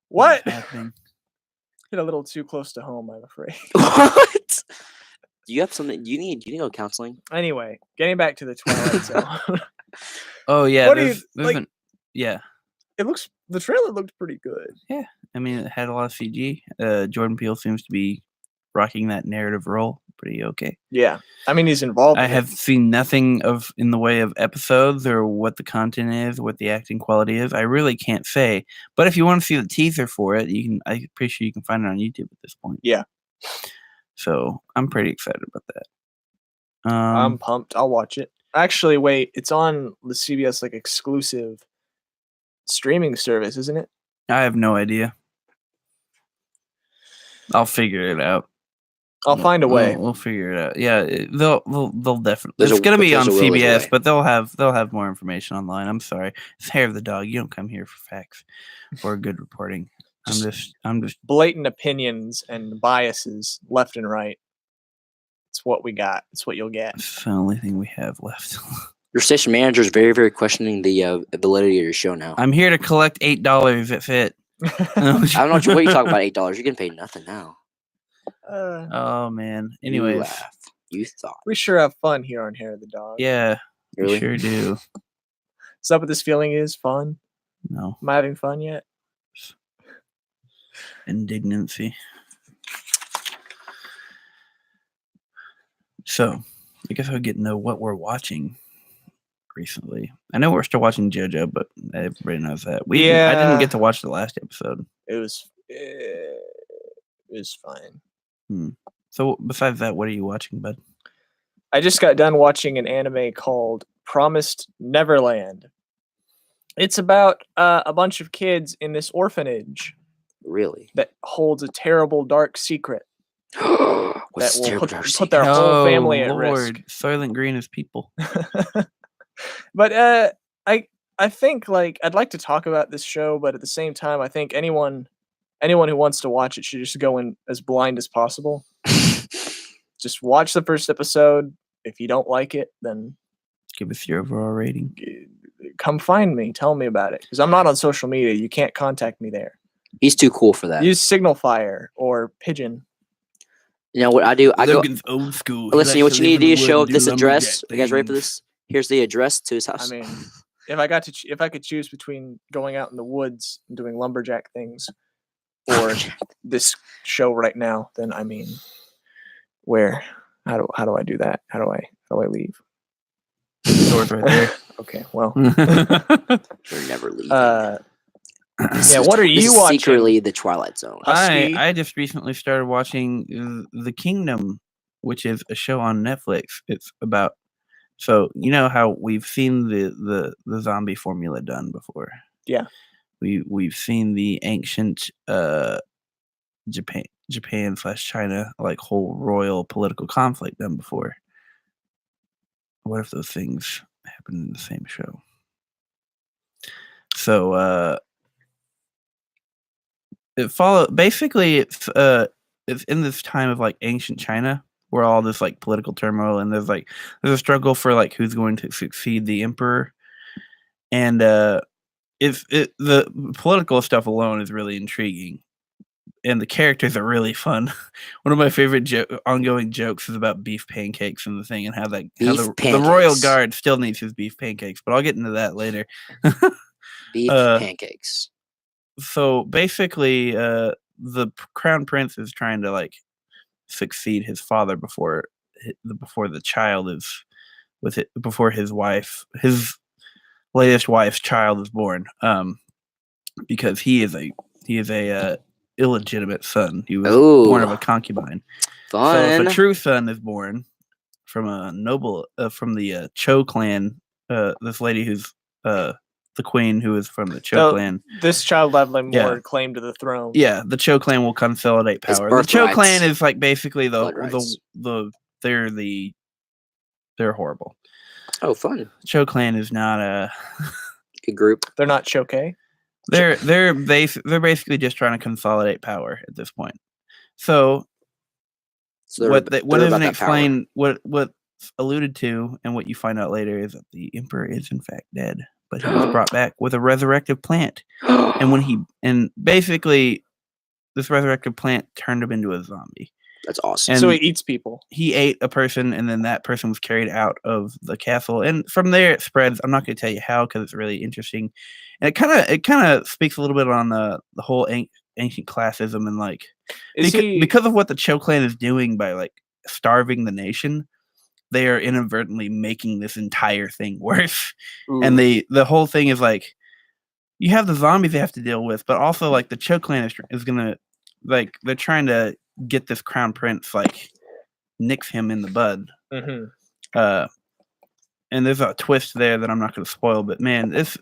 What? What's happening? Hit a little too close to home, I'm afraid. What? Do you have something? Do you need to go counseling? Anyway, getting back to the Twilight Zone. Oh yeah, What do you- there's like- an- yeah. The trailer looked pretty good. I mean, it had a lot of CG. Jordan Peele seems to be rocking that narrative role pretty okay. Yeah. I mean, he's involved. I in it. have seen nothing in the way of episodes or what the content is, what the acting quality is. I really can't say. But if you want to see the teaser for it, I'm pretty sure you can find it on YouTube at this point. Yeah. So I'm pretty excited about that. I'm pumped. I'll watch it. Actually, wait, it's on the CBS like exclusive streaming service, isn't it? I have no idea. I'll figure it out. I'll find a way. We'll figure it out. Yeah, they'll definitely. There's It's a- gonna be there's on a will, there's a CBS, way. but they'll have more information online. I'm sorry, it's Hair of the Dog. You don't come here for facts or good reporting. I'm just. Blatant opinions and biases left and right. It's what we got. It's what you'll get. It's the only thing we have left. Your station manager is very, very questioning the validity of your show now. I'm here to collect $8 at Fit. I don't know what you're talking about. $8. You're getting paid nothing now. Oh man. You Anyways, laugh. You thought. We sure have fun here on Hair of the Dog. yeah, Really? we sure do. Is that what this feeling is? Fun? No Am I having fun yet? indignancy. So, I guess I'll get into what we're watching recently. I know we're still watching JoJo, but everybody knows that. I Yeah. didn't get to watch the last episode. It was fine. So besides that, what are you watching, bud? I just got done watching an anime called Promised Neverland. It's about a bunch of kids in this orphanage Really? that holds a terrible dark secret What's that the will terrible dark put their whole family at risk. Soylent Green is people. But I think like I'd like to talk about this show, but at the same time, I think anyone who wants to watch it should just go in as blind as possible. Just watch the first episode. If you don't like it, then Give us your overall rating. come find me. Tell me about it, because I'm not on social media. You can't contact me there. He's too cool for that. Use Signal Fire or Pigeon. You know what I do? I go. Logan's old school. He Listen, likes what to you need live to do in is the show wood up and this do address. lumberjack You guys ready for things. this? Here's the address to his house. I mean, if I could choose between going out in the woods and doing lumberjack things, or this show right now, then I mean, where? How do I do that? How do I leave? Doors right there. Okay, well, You're never leaving. yeah. What are This you is watching? Secretly, the Twilight Zone. Husky. I just recently started watching The Kingdom, which is a show on Netflix. It's about, so you know how we've seen the zombie formula done before. Yeah. We've seen the ancient Japan/China like whole royal political conflict done before. What if those things happen in the same show? So basically it's in this time of like ancient China where all this like political turmoil, and there's a struggle for like who's going to succeed the emperor, and the political stuff alone is really intriguing, and the characters are really fun. One of my favorite ongoing jokes is about beef pancakes and the thing, and how the royal pancakes. guard still needs his beef pancakes, but I'll get into that later. Beef pancakes. So basically, the crown prince is trying to like succeed his father before the child is before his latest wife's child is born. Because he is a illegitimate son. He was born of a concubine. Fun. So if a true son is born from a noble, from the Cho clan, this lady who's the queen who is from the Cho clan. This child will have like more Yeah. claim to the throne. Yeah, the Cho clan will consolidate His power. The Cho birthrights. clan is like basically Blood rights. they're horrible. Oh, fun. Cho clan is not a Good group. They're not Choke. they're basically just trying to consolidate power at this point. So So they're- what they're isn't about that power. explained, what's alluded to, and what you find out later is that the emperor is in fact dead, but he was brought back with a resurrective plant. And basically this resurrective plant turned him into a zombie. That's awesome. And So he eats people. he ate a person, and then that person was carried out of the castle, and from there it spreads. I'm not going to tell you how, because it's really interesting, and it kind of speaks a little bit on the whole ancient classism, and like because of what the Cho clan is doing by like starving the nation, they are inadvertently making this entire thing worse. And the whole thing is like, you have the zombies they have to deal with, but also like the Cho clan is gonna, like, they're trying to get this crown prince, like nix him in the bud. And there's a twist there that I'm not going to spoil, but man, this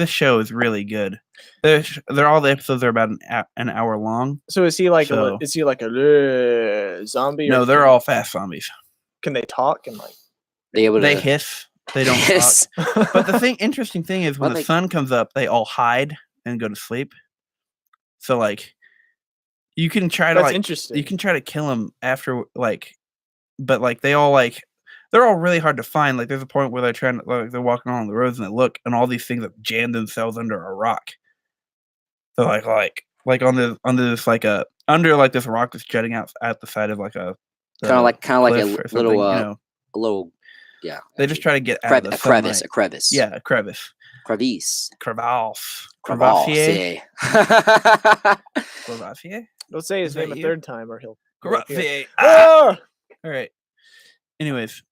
show is really good. They're all the episodes are about an hour long. So is he like So- a zombie? No, or they're all fast zombies. Can they talk and like? They able to They hiss. They don't hiss. talk. But the interesting thing is when Well, the they- sun comes up, they all hide and go to sleep. So like, you can try to That's like, interesting. you can try to kill them after like, but like they're all really hard to find. Like there's a point where they're trying to, like, they're walking along the roads and they look, and all these things have jammed themselves under a rock. So like under this like under like this rock that's jutting out at the side of like a kind of like cliff a or little something, you know. a little yeah. They just try to get out of the a crevice, sunlight. a crevice. Yeah, a crevice. Crevice. Crevasse. Crevasse. Crevassier? Don't say his Is that name a you? third time, or he'll. he'll appear. Crevassier. Ah! All right. Anyways,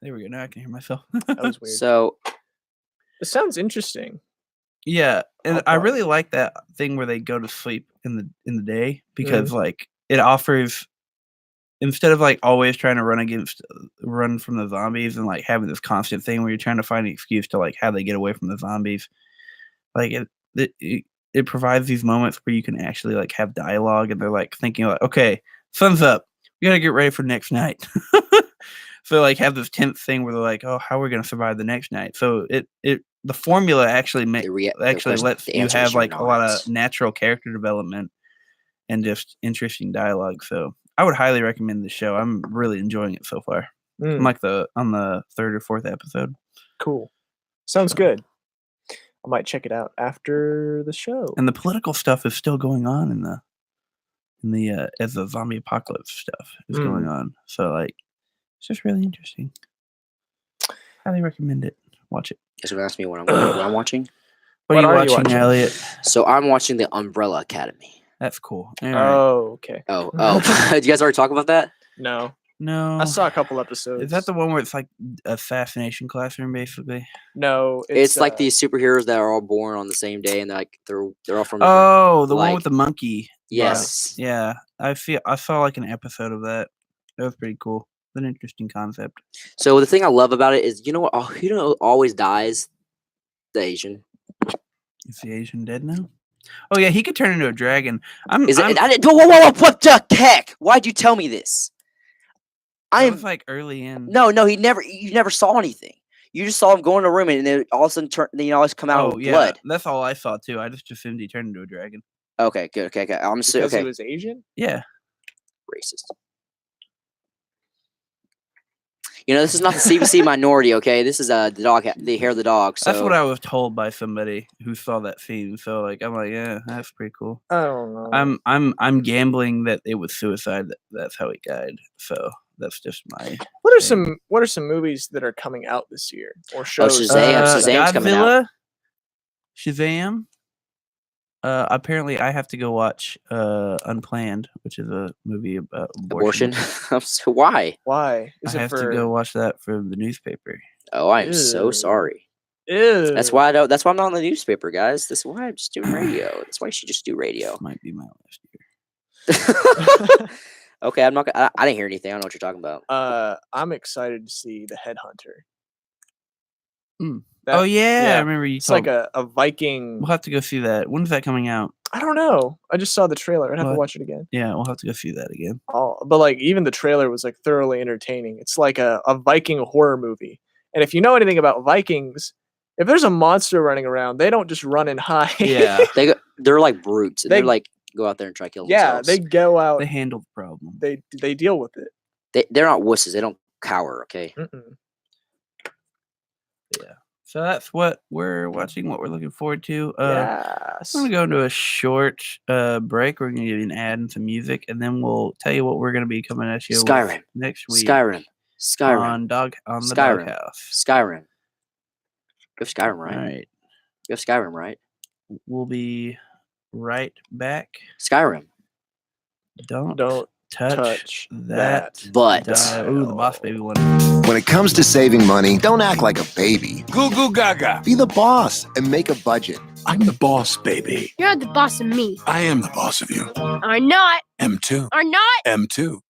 There we go. Now I can hear myself. That was weird. So It sounds interesting. Yeah, and I'll I probably- really like that thing where they go to sleep in the day because like it offers, instead of like always trying to run from the zombies and like having this constant thing where you're trying to find an excuse to like how they get away from the zombies, like it provides these moments where you can actually like have dialogue and they're like thinking like, okay, sun's up, we gotta get ready for next night. So like have this tense thing where they're like, oh, how are we gonna survive the next night? So the formula actually lets you have like a lot of natural character development and just interesting dialogue. So I would highly recommend the show. I'm really enjoying it so far. I'm like on the 3rd or 4th episode. Cool. Sounds good. I might check it out after the show. And the political stuff is still going on in the as the zombie apocalypse stuff is going on. So like it's just really interesting. Highly recommend it. Watch it. you guys gonna ask me what I'm watching? What are you watching, Elliot? So I'm watching the Umbrella Academy. That's cool. All right. Oh, okay. Oh, did you guys already talk about that? No, No. I saw a couple episodes. Is that the one where it's like assassination classroom, basically? No, It's like these superheroes that are all born on the same day, and they're all from. different- Oh, the one like- with the monkey. yes. Yeah, I saw like an episode of that. That was pretty cool. An interesting concept. So the thing I love about it is, you know what? Who always dies? The Asian. Is the Asian dead now? Oh yeah, he could turn into a dragon. Is it? Whoa! What the heck? Why'd you tell me this? That was like early in. No. You never saw anything. You just saw him go in a room, and then all of a sudden, then always come out Oh with yeah, blood. that's all I saw too. I just assumed he turned into a dragon. Okay, good. Okay. I'm so because okay. he was Asian. Yeah. Racist. You know, this is not the CBC minority. Okay, this is the hair of the dog. So That's what I was told by somebody who saw that scene. So like, I'm like, yeah, that's pretty cool. I don't know. I'm gambling that it was suicide. That's how he died. So that's just my. What are some movies that are coming out this year or shows? Shazam's coming out. Godzilla, Shazam. Apparently, I have to go watch Unplanned, which is a movie about abortion. So why? Why? I have to go watch that for the newspaper. Oh, I am so Ew. sorry. Ew. That's why I don't. That's why I'm not on the newspaper, guys. This is why I'm just doing radio. That's why you should just do radio. This might be my last year. Okay, I'm not. I didn't hear anything. I don't know what you're talking about. I'm excited to see The Headhunter. Mm. That- Oh yeah, yeah. I remember you. It's like a Viking. We'll have to go see that. When's that coming out? I don't know. I just saw the trailer. I'd have What? to watch it again. Yeah, we'll have to go see that again. But like even the trailer was like thoroughly entertaining. It's like a Viking horror movie. And if you know anything about Vikings, if there's a monster running around, they don't just run and hide. Yeah, They're like brutes. And They- they're like go out there and try to kill yeah, themselves. they go out. they handle the problem. They deal with it. They're not wusses. They don't cower. Okay. Mm-mm. So that's what we're watching. What we're looking forward to. Yes. I'm gonna go into a short break. We're gonna give you an ad and some music, and then we'll tell you what we're gonna be coming at you with Skyrim. next week. Skyrim. on the Skyrim. Doghouse. Skyrim. You have Skyrim, right? All right, You have Skyrim, right? we'll be right back. Skyrim. Don't touch that. But Ooh, the Boss Baby one. When it comes to saving money, don't act like a baby. Goo goo gaga. Be the boss and make a budget. I'm the boss, baby. You're the boss of me. I am the boss of you. Are not. M2. Are not. M2.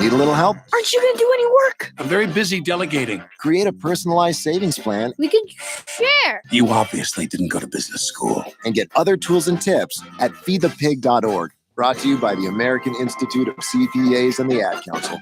Need a little help? Aren't you gonna do any work? I'm very busy delegating. Create a personalized savings plan We could share. You obviously didn't go to business school. and get other tools and tips at feedthepig.org. Brought to you by the American Institute of CPAs and the Ad Council.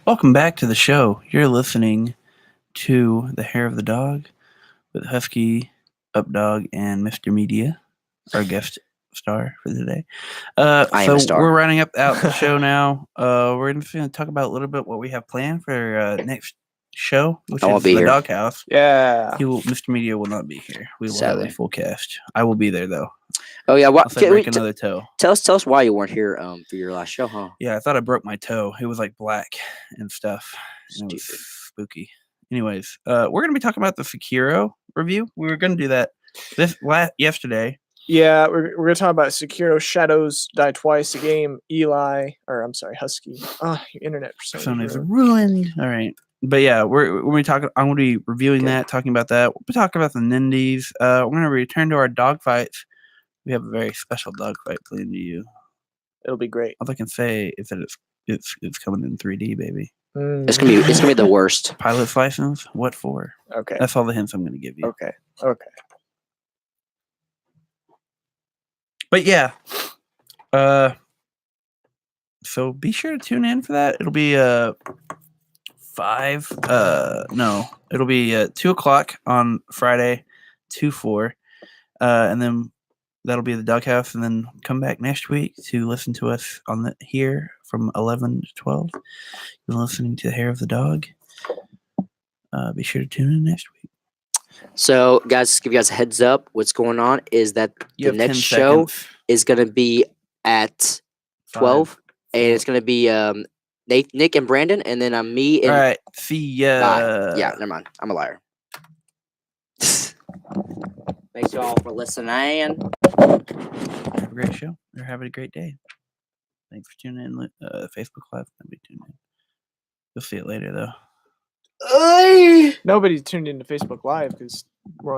Welcome back to the show. You're listening to The Hair of the Dog with Husky, Updog, and Mr. Media, our guest star for the day. I am a star. We're running out the show now. We're just going to talk about a little bit what we have planned for next show, which I won't is be the here. Doghouse. Yeah. Mr. Media will not be here. We will have Sadly. a full cast. I will be there though. Oh yeah, what? Unless I break another toe. Tell us why you weren't here for your last show, huh? Yeah, I thought I broke my toe. It was like black and stuff. And it was Stupid. spooky. Anyways, we're gonna be talking about the Sekiro review. We were gonna do that yesterday. Yeah, we're gonna talk about Sekiro Shadows Die Twice, a game Husky. Your internet for Some is ruined. All right. But yeah, we're gonna be talking. I'm gonna be reviewing that, talking about that. We'll be talking about the Nindies. We're gonna return to our dog fights. We have a very special dog fight planned to you. It'll be great. All I can say is that it's coming in 3D, baby. It's gonna be the worst. Pilot's license. What for? Okay. That's all the hints I'm gonna give you. Okay. But yeah. So be sure to tune in for that. It'll be 5. No, it'll be 2 o'clock on Friday, 2-4, and then that'll be the Doghouse, and then come back next week to listen to us on the here from 11 to 12. You're listening to the Hair of the Dog. Be sure to tune in next week. So, guys, just give you guys a heads up. What's going on is that You the have 10 next show seconds. is going to be at 12, 5. and it's going to be Nick and Brandon, and then me and All right. See ya. Bye. Yeah, never mind. I'm a liar. Thanks you all for listening. Have a great show or have a great day. Thanks for tuning in. Facebook Live. Nobody tuned in. You'll see it later, though. Nobody's tuned into Facebook Live because we're